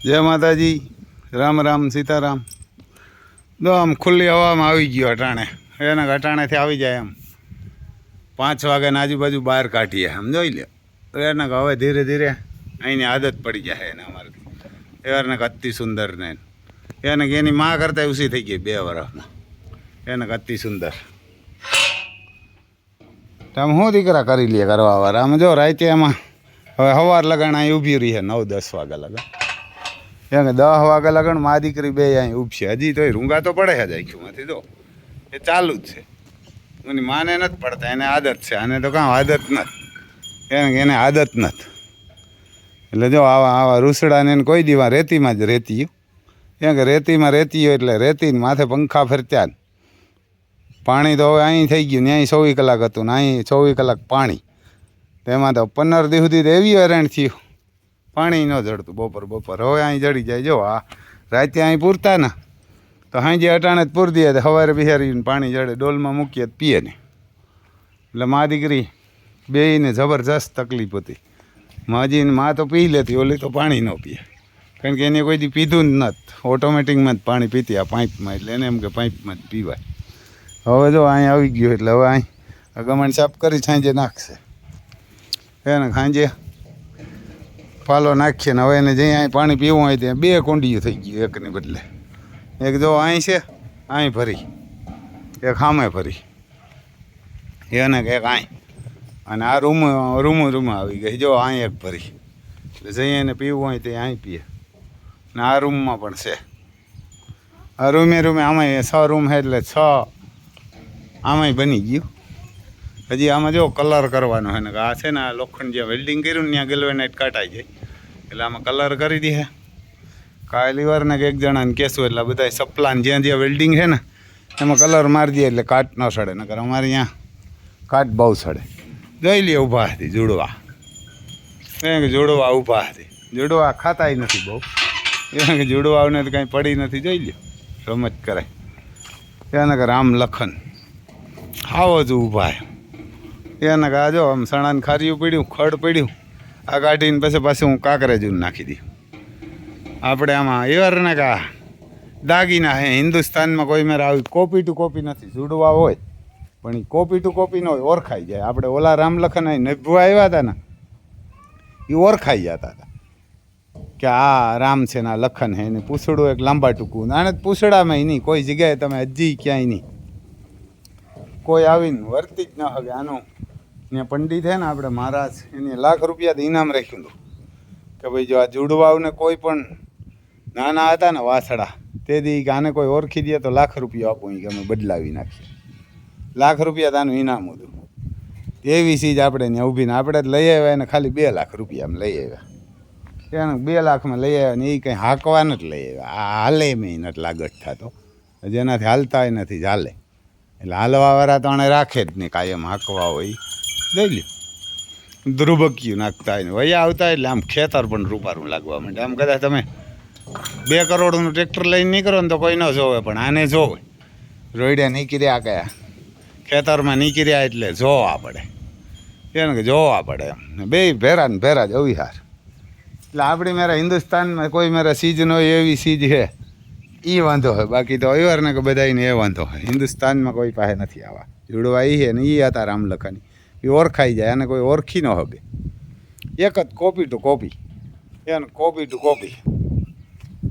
જય માતાજી, રામ રામ સીતારામ. તો આમ ખુલ્લી હવામાં આવી ગયો અટાણે, એના અટાણેથી આવી જાય એમ 5 વાગ્યાની આજુબાજુ બહાર કાઢીએ એમ જોઈ લે. એને હવે ધીરે ધીરે અહીંની આદત પડી જાય એને અમારે એને અતિ સુંદર ને એને એની માં કરતાં ઉસી થઈ ગઈ 2 વર્ષમાં. એને અતિ સુંદર તમે શું દીકરા કરી લે કરવા વાળા. આમ જો રાતે એમાં હવે સવાર લગાણ અહીં ઊભી રહી છે 9-10 વાગ્યા લગા. એમ 10 વાગ્યા લગણ મા દીકરી બે અહીં ઊભશે. હજી તો રૂંગા તો પડે છે આખીમાંથી. તો એ ચાલુ જ છે. એની માને નથી પડતા, એને આદત છે. આને તો કાં આદત નથી, એને આદત નથી. એટલે જો આવા રૂસડાને એને કોઈ દીવા રેતીમાં જ રેતી. એમ કે રેતીમાં રેતી હોય એટલે રેતીને માથે પંખા ફરત્યા ને પાણી તો હવે અહીં થઈ ગયું. ત્યાં 24 કલાક હતું ને અહીં 24 કલાક પાણી. તેમાં તો 15 દી સુધી તો એવી હેરાન થયું, પાણી ન જડતું બપોર. હવે અહીં જડી જાય. જો આ રાતે અહીં પૂરતા ને તો સાંજે અટાણે જ પૂરી દે, સવારે બિહારીને પાણી જડે, ડોલમાં મૂકીએ તો પીએ ને. એટલે મા દીકરી બેયને જબરજસ્ત તકલીફ હતી. માજીને મા તો પી લેતી, ઓલી તો પાણી ન પીએ, કારણ કે એને કોઈ દી પીધું જ નથી. ઓટોમેટિકમાં જ પાણી પીતી આ પાઇપમાં, એટલે એને એમ કે પાઇપમાં જ પીવાય. હવે જો અહીં આવી ગયો એટલે હવે અહીં ગમણ સાફ કરી સાંજે નાખશે. એને સાંજે પાલો નાખીએ ને હવે એને જ્યાં અહીં પાણી પીવું હોય ત્યાં 2 કુંડીઓ થઈ ગયું એકની બદલે. એક જો અહીં છે, અહીં ભરી, એક સામે ભરી, એને એક અહીં, અને આ રૂમ આવી ગઈ. જો અહીં એક ભરી, એટલે જઈ એને પીવું હોય તે અહીં પીએ. ને આ રૂમમાં પણ છે. આ રૂમે આમાં 6 રૂમ છે એટલે 6 આમાંય બની ગયું. હજી આમાં જો કલર કરવાનો છે ને. આ છે ને આ લોખંડ જ્યાં વેલ્ડિંગ કર્યું ને ત્યાં ગેલ્વેનાઇટ કાઢાઈ જાય, એટલે આમાં કલર કરી દે. કાયલીવારને કે એક જણાને કહેશું એટલે બધા સપલાને જ્યાં વેલ્ડિંગ છે ને એમાં કલર મારી દે એટલે કાટ ન સડે. નકર અમારે અહીંયા કાટ બહુ સડે. જોઈ લે ઊભા હતી જોડવા, કે જોડવા ઊભા હતી. જોડવા ખાતાય નથી બહુ, એને કે જોડવાને તો કાંઈ પડી નથી. જોઈ લે રમત કરે. એને કે રામ લખન આવો જ ઊભા. એને કે આ જો આમ સણાને ખારીયું પડ્યું, ખડ પડ્યું, આ કાઢીને પછી હું કાંકરેજું નાખી દઉં. આપણે આમાં એવારને કા દાગીના હે. હિન્દુસ્તાનમાં કોઈ મેરે આવી કોપી ટુ કોપી નથી. જોડવા હોય પણ એ કોપી ટુ કોપી ન હોય, ઓળખાઈ જાય. આપણે ઓલા રામલખન અહીં નભવા આવ્યા હતા ને એ ઓળખાઈ જતા હતા કે આ રામ છે ને આ લખન છે. એને પૂછડું એક લાંબા ટૂંકું, આને પૂછડામાં નહીં કોઈ જગ્યાએ તમે હજી ક્યાંય નહીં કોઈ આવીને વર્તી જ ન હવે. આનું ને પંડિત છે ને આપણે મહારાજ, એને લાખ રૂપિયા ઇનામ રાખ્યું હતું કે ભાઈ જો આ જોડવાઓને કોઈ પણ નાના હતા ને વાસડા તે દી કે આને કોઈ ઓળખી દે તો લાખ રૂપિયા આપો, કે અમે બદલાવી નાખીએ. લાખ રૂપિયા તાનું ઇનામ હતું. એવી ચીજ આપણે ને ઊભીને આપણે લઈ આવ્યા એને ખાલી 2 લાખ રૂપિયામાં લઈ આવ્યા. એને 2 લાખમાં લઈ આવ્યા ને એ કંઈ હાંકવા નથી લઈ આવ્યા. આ હાલે મેં નથી લાગત થતો, જેનાથી હાલતા નથી ચાલે. એટલે હાલવાવાળા તો આને રાખે જ નહીં કાયમ. હાંકવા હોય જોઈ લ્યો, ધ્રુબક્યું નાખતા હોય ને વયા આવતા એટલે આમ ખેતર પણ રૂપારું લાગવા માંડે. આમ કદાચ તમે 2 કરોડનું ટ્રેક્ટર લઈને નીકળો ને તો કોઈ ન જોવે, પણ આને જોવે. રોયડ્યા નીકળ્યા કયા ખેતરમાં નીકળ્યા એટલે જોવા પડે. એને કે જોવા પડે એમ. બે ભેરા ને ભેરા જ અવિહાર. એટલે આપણી મેરા હિન્દુસ્તાનમાં કોઈ મેરા સીજ ન હોય એવી સીજ છે એ વાંધો હોય. બાકી તો અવિહારને કે બધાને એ વાંધો હોય. હિન્દુસ્તાનમાં કોઈ પાસે નથી આવા જોડવા. એ છે ને એ હતા રામલખની, એ ઓળખાઈ જાય. અને કોઈ ઓળખી ન હવે. એક જ કોપી ટુ કોપી, એને કોપી ટુ કોપી.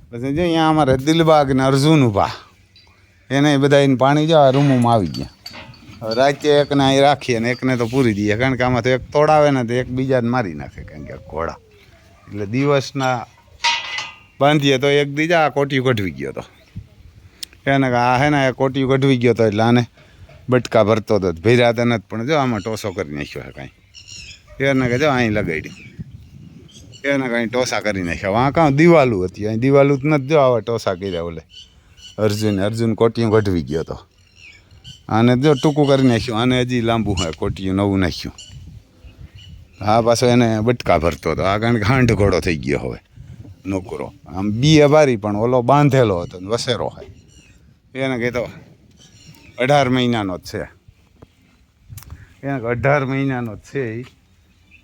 પછી જો અહીંયા અમારે દિલબાગ ને અર્જુન ઊભા, એને બધા એને પાણી જવા રૂમોમાં આવી ગયા. હવે રાતે એકને અહીં રાખીએ અને એકને તો પૂરી દઈએ, કારણ કે આમાં તો એક તોડાવે ને તો એક બીજાને મારી નાખે, કારણ કે ઘોડા. એટલે દિવસના બાંધીએ તો એક દીજા આ કોટિયું કઢવી ગયો હતો. એને આ હે ને કોટિયું કઢવી ગયો હતો એટલે આને બટકા ભરતો હતો. ભર્યા હતા નથી, પણ જો આમાં ટોસો કરી નાખ્યો છે કાંઈ. એને કે જો અહીં લગાડી, એને કાંઈ ટોસા કરી નાખ્યા. આ કાં દિવાલું હતી, અહીં દિવાલું જ નથી. જો આવા ટોસા કર્યા ઓલે અર્જુન કોટિયું કઢવી ગયો હતો. આને જો ટૂંકું કરી નાખ્યું. આને હજી લાંબુ હોય કોટિયું નવું નાખ્યું. હા પાછો એને બટકા ભરતો હતો. આ કારણ કે હાંડ ઘોડો થઈ ગયો હવે નોકરો. આમ બી અબારી પણ ઓલો બાંધેલો હતો ને વસેરો હોય. એને કહેતો 18 મહિનાનો જ છે. એને 18 મહિનાનો જ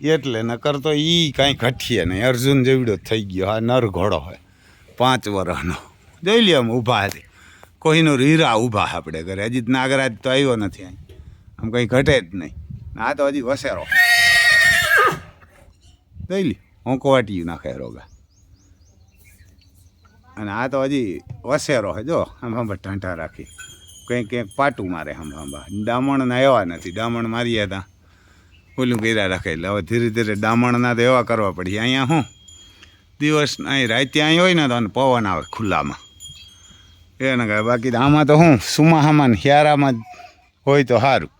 છે એટલે નકર તો એ કાંઈ ઘટીએ નહીં. અર્જુન જેવડો જ થઈ ગયો. આ નર ઘોડો હોય. 5 વર્ષનો જોઈ લ્યો આમ ઊભા હતી કોઈનો રીરા ઊભા આપણે ઘરે હજી નાગરાજ તો આવ્યો નથી અહીં આમ કંઈ ઘટે જ નહીં આ તો હજી વસેરો જોઈ લ્યો હોંકવાટિયું નાખે રોગા અને આ તો હજી વસેરો છે જો આમ હાંભા ઢાંઢા રાખી કંઈક કંઈક પાટું મારે હાંભા ડામણના એવા નથી ડામણ મારીએ ત્યાં ઓલું કર્યા રાખે એટલે હવે ધીરે ધીરે ડામણના તો એવા કરવા પડી અહીંયા શું દિવસ અહીં રાતે અહીં હોય ને તો પવન આવે ખુલ્લામાં એને કહે બાકી તો આમાં તો શું સુમાહામાં ને હિયારામાં જ હોય તો સારું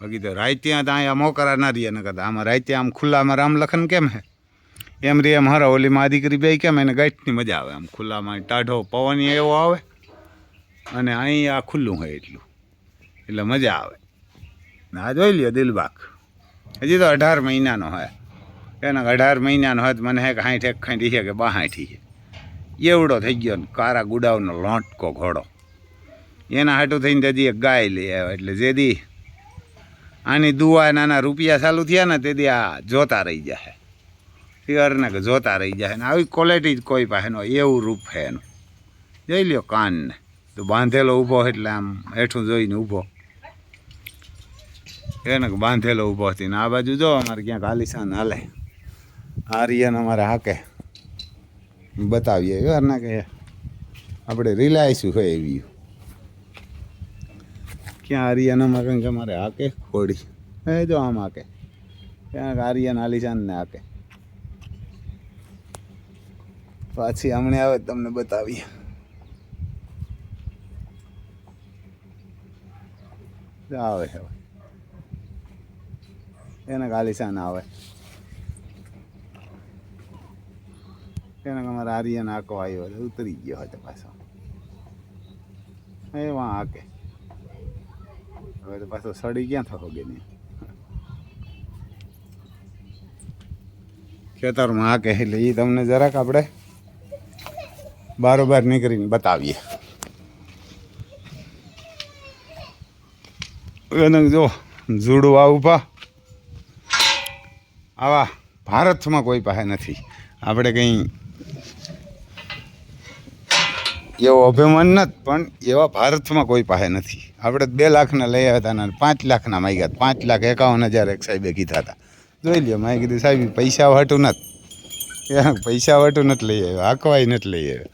બાકી તો રાતે તો અહીંયા મોકરા ના રહીએ ને કહેતા આમાં રાતે આમ ખુલ્લામાં રામલખન કેમ હે એમ રે એમ હરા ઓલી મા દીકરી બે કેમ એને ગાંઠની મજા આવે આમ ખુલ્લામાં ટાઢો પવન એવો આવે અને અહીં આ ખુલ્લું હોય એટલું એટલે મજા આવે આ જોઈ લ્યો દિલબાગ હજી તો 18 મહિનાનો હોય એને 18 મહિનાનો હોય તો મને હે કે 60 ખાંઠી છે કે 62 છે એવડો થઈ ગયો ને કારા ગુડાવનો લોંટકો ઘોડો એના હાટું થઈને હજી એક ગાય લઈ આવ્યો એટલે જેદી આની દુઆ નાના રૂપિયા ચાલુ થયા ને તેથી આ જોતા રહી જાય પિયરને કે જોતા રહી જાય ને આવી ક્વોલિટી જ કોઈ પાસે નો એવું રૂપ છે એનું જોઈ લ્યો કાનને તો બાંધેલો ઊભો એટલે આમ હેઠું જોઈને ઊભો એને બાંધેલો ઊભો હતી ને આ બાજુ જો અમારે ક્યાંક આલિશાન હાલે આર્યન અમારે હાકે બતાવીએ ઘરના કે આપણે રિલાયશું હોય એવી ક્યાં આર્યનમાં કંઈક અમારે હાકે ખોડી એ જો આમ હાકે ક્યાંક આર્યન આલિશાન ને હાકે પાછી હમણાં આવે તમને બતાવીએ આવે હવે એને આલિશાન આવે એને અમારે આર્યન આંકો આવ્યો ઉતરી ગયો હતો પાછો એ વાં આકે હવે તો પાછો સડી ક્યાં થતો કે નહીં ખેતરમાં આકે એટલે એ તમને જરાક આપણે બારોબાર નીકળીને બતાવીએ એને જો જુડવા ઊભા આવા ભારતમાં કોઈ પાસે નથી આપણે કંઈ એવો અભિમાન નથી પણ એવા ભારતમાં કોઈ પાસે નથી આપણે 2 લાખના લઈ આવ્યા હતા ને 5 લાખના માંગ્યા 5,51,000 એક સાહેબે કીધા હતા જોઈ લ્યો મેં કીધું સાહેબ પૈસા વાટું નથી પૈસા વાટું નથી લઈ આવ્યો આંકવાય નથી લઈ આવ્યો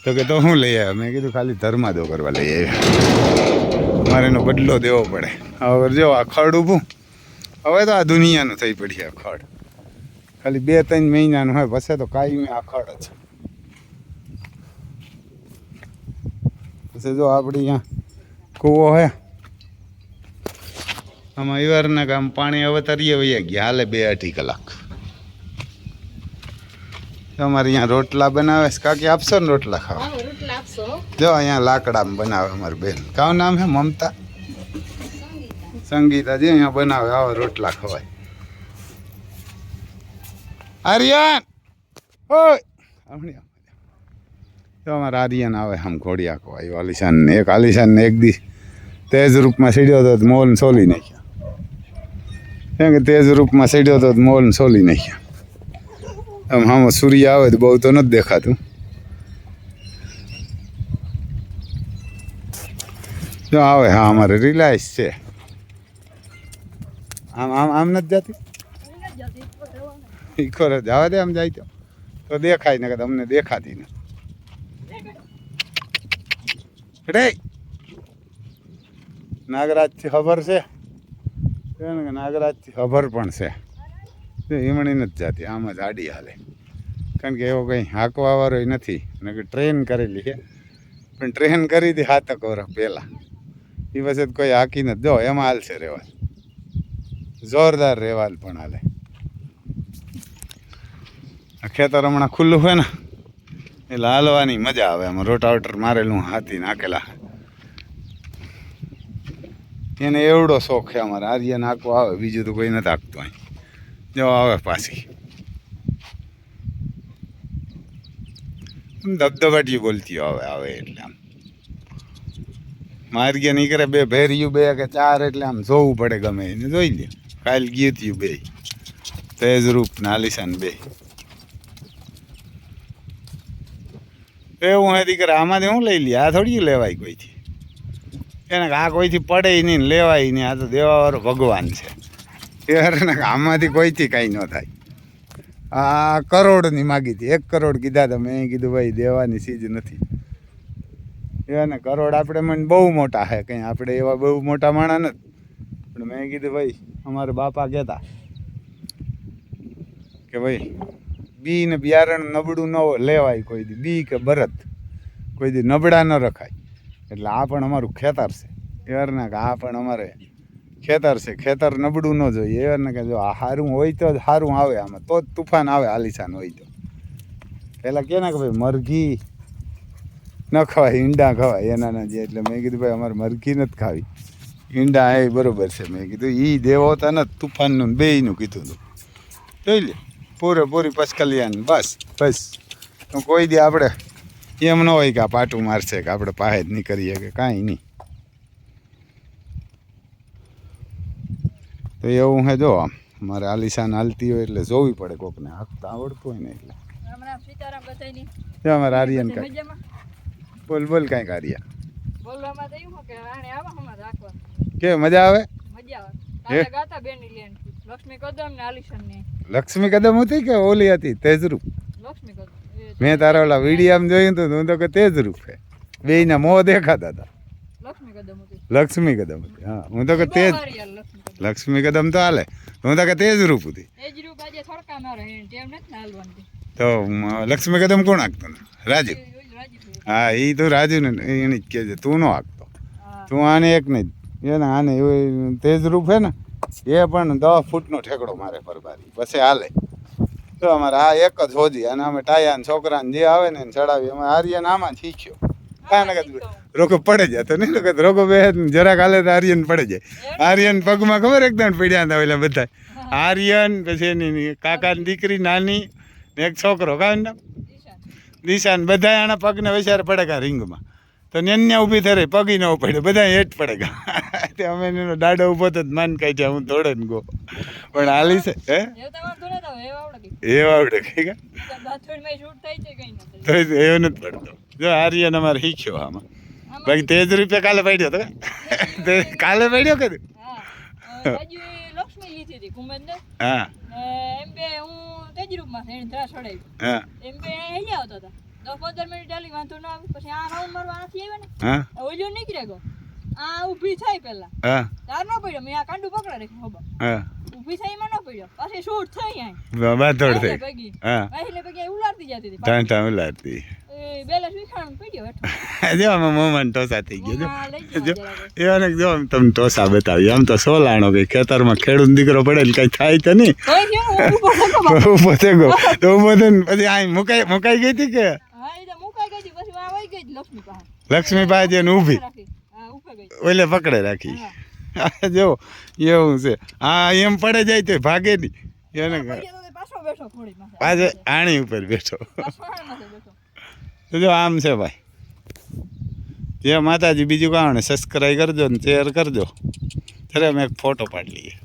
તો કે તો હું લઈ આવ્યો મેં કીધું ખાલી ધર્માદો કરવા લઈ આવ્યો મારે એનો બદલો દેવો પડે હવે જો આ ખડ ઊભું હવે તો આ દુનિયાનું થઈ પડી આ ખડ ખાલી 2-3 મહિનાનું હોય પછી તો કાયમી આ ખડ જ પછી જો આપણે અહીંયા કૂવો હે આમાં ઈવારના કામ પાણી અવતરીએ વૈયા ગયા હાલે 2-2.5 કલાક અમારે અહીંયા રોટલા બનાવે છે કાકી આપશો ને રોટલા ખાવા જો અહીંયા લાકડામાં બનાવે અમારી બેન કાનું નામ છે મમતા સંગીતા જે અહીંયા બનાવે આવા રોટલા ખવાય આર્યન ઓય તો અમારા આર્યન આવે આમ ઘોડિયા ખવાય આલિશાન ને એક દી તેજ રૂપમાં સીડ્યો હતો મોલ સોલી નાખ્યા કેમ કે તેજ રૂપમાં સીડ્યો હતો મોલ સોલી નાખ્યા આમ આમાં સૂર્ય આવે તો બહુ તો નથી દેખાતું જો આવે હા અમારે રિલાયન્સ છે આમ આમ આમ નથી જતી ખરો જવા દે આમ જાય તો દેખાય ને કે તમને દેખાતી ને રે નાગરાજથી ખબર છે નાગરાજથી ખબર પણ છે હિમણી નથી જતી આમ જ આડી હાલે કારણ કે એવો કંઈ હાંકવાવાળો નથી અને કે ટ્રેન કરેલી છે પણ ટ્રેન કરી હતી 7 વર્ષ પહેલાં એ પછી કોઈ હાંકી નથી જો એમાં હાલશે રેવાલ જોરદાર રેવાલ પણ હાલે ખેતર હમણાં ખુલ્લું હોય ને એટલે હાલવાની મજા આવે આમાં રોટાવેટર મારેલું હાથી નાખેલા એને એવડો શોખ છે અમારે આર્યન હાંકવો આવે બીજું તો કોઈ નથી હાંકતું અહીં જો આવે પાછી ધબધબાટી બોલતી આવે એટલે આમ માર્ગે નીકળે 2 ભેરિયું 2 કે 4 એટલે આમ જોવું પડે ગમે એને જોઈ લે કાલ ગયું થયું 2 તેજ રૂપ ને આલિશાન 2 એવું હે દીકરા આમાંથી હું લઈ લઈએ આ થોડી લેવાય કોઈથી એને આ કોઈથી પડે નહીં ને લેવાય નહીં આ તો દેવાવાળો ભગવાન છે ને આમાંથી કોઈથી કાંઈ ન થાય આ કરોડની માગી હતી 1 કરોડ કીધા હતા મેં કીધું ભાઈ દેવાની ચીજ નથી એને કરોડ આપણે મને બહુ મોટા છે કંઈ આપણે એવા બહુ મોટા માણા નથી પણ મેં કીધું ભાઈ અમારા બાપા કહેતા કે ભાઈ બી ને બિયારણ નબળું ન લેવાય કોઈ દી બી કે બરત કોઈ દી નબળા ન રખાય એટલે આ પણ અમારું ખેતર છે એવારના કે આ પણ અમારે ખેતર છે ખેતર નબળું ન જોઈએ એવારના કે જો આ સારું હોય તો જ સારું આવે આમાં તો જ તુફાન આવે આલિશાન હોય તો પહેલાં કે ને કે ભાઈ મરઘી ન ખવાય ઈંડા ખવાય એના જે એટલે મેં કીધું ભાઈ અમારે મરઘી નથી ખાવી ઈંડા એ બરાબર છે મેં કીધું એ દેવો હતા ને તુફાનનું બેયનું કીધું હતું જોઈ લે પૂરેપૂરી પસકલિયાન બસ તો કોઈ દી આપણે એમ ન હોય કે આ પાટું મારશે કે આપણે પાસે જ નહીં કરીએ કે કાંઈ નહીં તો એવું હે જો આમ મારે આલિશાન હાલતી હોય એટલે જોવી પડે કોકને હાંકતા આવડતું હોય ને એટલે અમારે આર્યન કાંઈ બોલ કાંઈક આર્યા કે મજા આવે લક્ષ્મી કદમ હતી કે ઓલી હતી તેજરૂપ મેં તારા ઓલા વિડીયામાં જોયું હતું હું તો કે તેજરૂપ છે બેયના મોં દેખાતા હતા લક્ષ્મી કદમ હતી હા હું તો કે તેજ લક્ષ્મી કદમ તો હાલે હું તો કે તેજરૂપ હતી તો લક્ષ્મી કદમ કોણ હાંકતો રાજુ હા એ તો રાજુ ને એને જ કહેજે તું ન હાંકતો તું આને એક નહીં એને આને એવું તેજરૂપ છે ને એ પણ 10 ફૂટનો ઠેકડો મારે પરબારી પછી હાલે તો અમારે આ એક જ હોજી અને અમે ટાયાને છોકરાને જે આવે ને એને ચડાવી અમે આર્યન આમાં શીખ્યો રોગો પડે જાય તો નહીં તો રોગો બે જરાક હાલે તો આર્યન પડે જાય આર્યન પગમાં ખબર એકદમ પડ્યા હતા ઓલા બધા આર્યન પછી એની કાકાની દીકરી નાની ને એક છોકરો કાંઈ નામ દિશાન બધા આના પગને વૈસારે પડે કા રિંગમાં તો ન્યા ઊભી થઈ રહી પગી ન પડે બધા હેઠ પડે ગા તે અમે એનો દાડો ઊભો તો માન કાંઈ છે હું દોડે ને ગો પણ હાલી છે હે એ આવડે કઈ ગા તો એવું નથી પડતો જો આર્યન અમારે શીખ્યો આમાં બાકી તેજ કાલે પડ્યો તો કાલે પડ્યો કે હા ઉભી થાય પેલા તાર નો પડ્યો મેં આ કાંડું પકડા રાખ્યું ઉભી થાય એમાં ન પડ્યો પાછી શૂટ થઈ જાય બાધોડ થઈ હા એટલે પગે ઉલાડતી જતી હતી ટાંટા ઉલાડતી બેલેન્સ વિખાણ પડ્યો જો આમાં મોમન ટોસા થઈ ગયો જો એવાને જો તમને ટોસા બતાવી આમ તો સોલાણો કે ખેતરમાં ખેડૂત દીકરો પડે ને કઈ થાય તો નહીં ઉભો થઈ ગયો તો ઉભો થઈને પછી આ મુકાઈ ગઈ હતી કે લક્ષ્મી પાસે ઊભી ઓલે પકડે રાખી જો એવું છે હા એમ પડે જાય તો ભાગે નહીં એને પાછે આણી ઉપર બેઠો જો આમ છે ભાઈ જે માતાજી બીજું કારણે સબસ્ક્રાઈબ કરજો ને શેર કરજો ત્યારે અમે એક ફોટો પાડી લઈએ